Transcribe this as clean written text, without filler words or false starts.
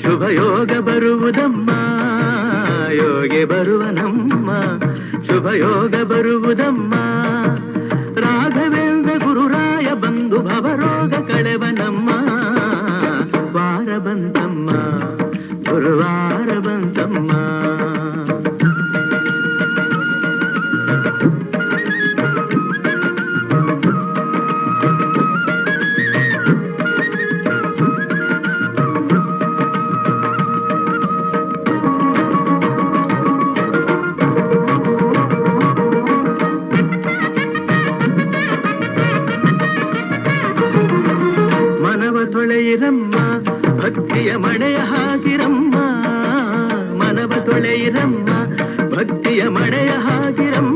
ಶುಭಯೋಗ ಬರುವುದಮ್ಮ ಯೋಗಿ ಬರುವನಮ್ಮ ಶುಭಯೋಗ ಬರುವುದಮ್ಮ ರಾಘವೇಂದ್ರ ಗುರುರಾಯ ಬಂದು ಭವರೋಗ ಕಳೆವನಮ್ಮ ವಾರ ಬಂತಮ್ಮ ಗುರುವಾರ ಬಂತಮ್ಮ ತೊಳೆಯಿರಮ್ಮ ಭಕ್ತಿಯ ಮಳೆಯ ಹಾಗಿರಮ್ಮ ಮನವ ತೊಳೆಯಿರಮ್ಮ ಭಕ್ತಿಯ ಮಳೆಯ ಹಾಗಿರಮ್ಮ